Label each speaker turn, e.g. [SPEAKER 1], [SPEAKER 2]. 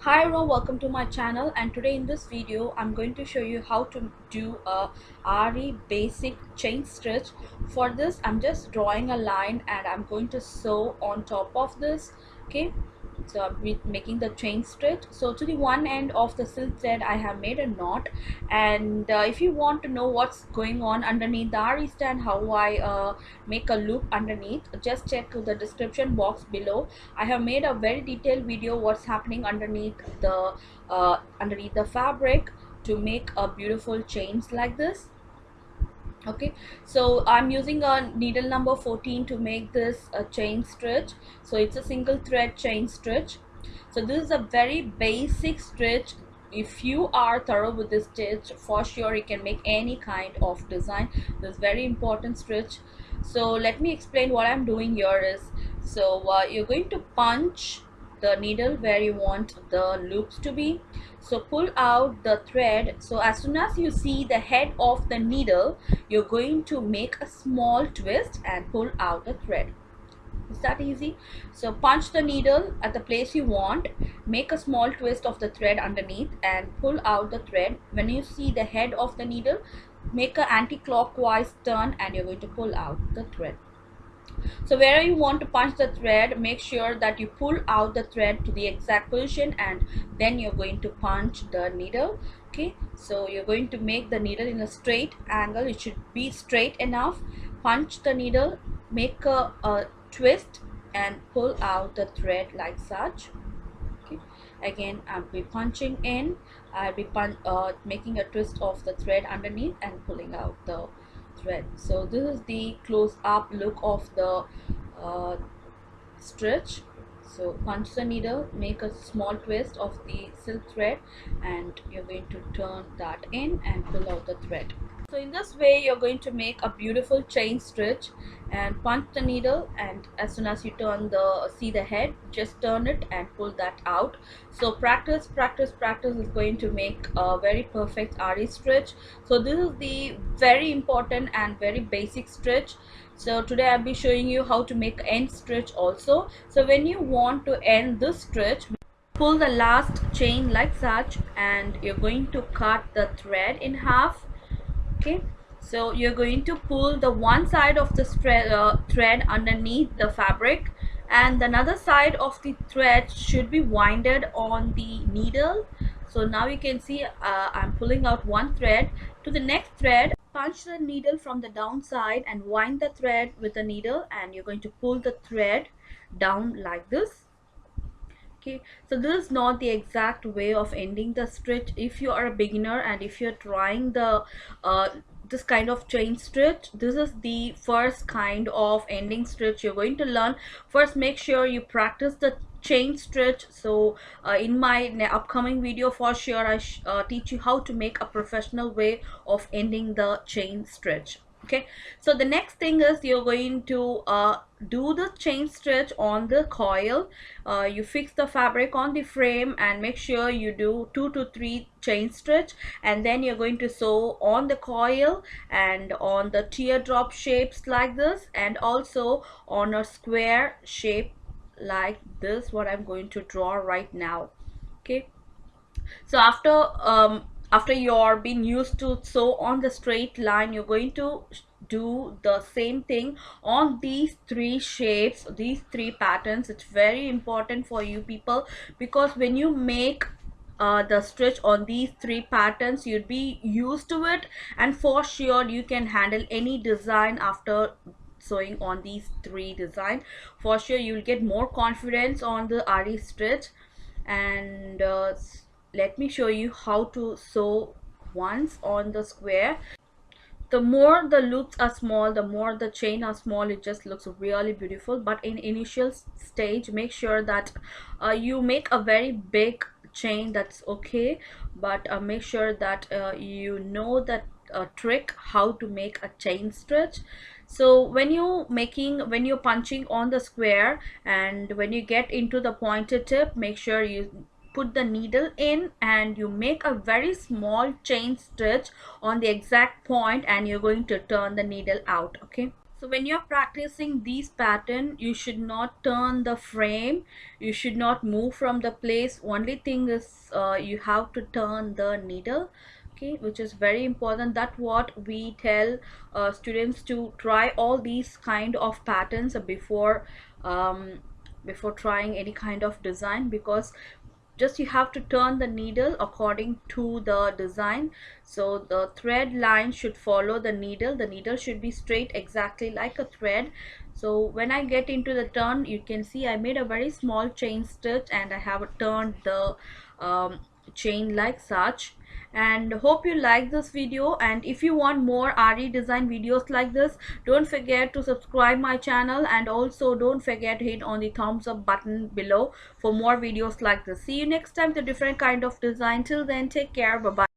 [SPEAKER 1] Hi everyone, welcome to my channel, and today in this video I'm going to show you how to do a Aari basic chain stitch. For this I'm just drawing a line and I'm going to sew on top of this. Okay, so I'm making the chain stitch. So to the one end of the silk thread I have made a knot, and if you want to know what's going on underneath the Aari stand, how I make a loop underneath, just check the description box below. I have made a very detailed video what's happening underneath the fabric to make a beautiful chains like this. Okay, so I'm using a needle number 14 to make this a chain stitch. So it's a single thread chain stitch. So this is a very basic stitch. If you are thorough with this stitch, for sure you can make any kind of design. This is very important stitch. So let me explain what I'm doing here is, so you're going to punch the needle where you want the loops to be. So pull out the thread. So as soon as you see the head of the needle, you're going to make a small twist and pull out the thread. Is that easy? So punch the needle at the place you want, make a small twist of the thread underneath and pull out the thread. When you see the head of the needle, make an anti-clockwise turn and you're going to pull out the thread. So where you want to punch the thread, make sure that you pull out the thread to the exact position and then you're going to punch the needle. Okay, so you're going to make the needle in a straight angle. It should be straight enough. Punch the needle, make a twist and pull out the thread like such. Okay, again I'll be punching in. I'll be making a twist of the thread underneath and pulling out the thread. So this is the close-up look of the uh, stitch. So punch the needle, make a small twist of the silk thread and you're going to turn that in and pull out the thread. So in this way you're going to make a beautiful chain stitch, and punch the needle, and as soon as you see the head, just turn it and pull that out. So practice is going to make a very perfect Aari stitch. So this is the very important and very basic stitch. So today I'll be showing you how to make end stitch also. So when you want to end this stitch, pull the last chain like such and you're going to cut the thread in half. Okay, so you're going to pull the one side of the thread underneath the fabric, and another side of the thread should be winded on the needle. So now you can see I'm pulling out one thread. To the next thread, punch the needle from the down side and wind the thread with the needle, and you're going to pull the thread down like this. Okay, so this is not the exact way of ending the stitch. If you are a beginner and if you're trying the this kind of chain stitch, this is the first kind of ending stitch you're going to learn. First, make sure you practice the chain stitch. So in my upcoming video, for sure I teach you how to make a professional way of ending the chain stitch. Okay, so the next thing is you're going to do the chain stitch on the coil. You fix the fabric on the frame and make sure you do 2 to 3 chain stitch, and then you're going to sew on the coil and on the teardrop shapes like this, and also on a square shape like this, what I'm going to draw right now. Okay, so after you're being used to sew on the straight line, you're going to do the same thing on these three shapes, these three patterns. It's very important for you people, because when you make the stitch on these three patterns, you'll be used to it, and for sure you can handle any design after sewing on these three design. For sure you'll get more confidence on the Aari stitch. And let me show you how to sew once on the square. The more the loops are small, the more the chain are small, it just looks really beautiful. But in initial stage, make sure that you make a very big chain. That's okay, but make sure that you know that trick how to make a chain stitch. So when you're punching on the square, and when you get into the pointed tip, make sure you put the needle in and you make a very small chain stitch on the exact point, and you're going to turn the needle out. Okay, So when you're practicing these pattern, you should not turn the frame, you should not move from the place. Only thing is you have to turn the needle, okay, which is very important. That what we tell students to try all these kind of patterns before trying any kind of design, because just you have to turn the needle according to the design. So the thread line should follow the needle should be straight exactly like a thread. So when I get into the turn, you can see I made a very small chain stitch and I have turned the chain like such. And hope you like this video, and if you want more Aari design videos like this, don't forget to subscribe my channel, and also don't forget to hit on the thumbs up button below for more videos like this. See you next time with a different kind of design. Till then, take care. Bye bye.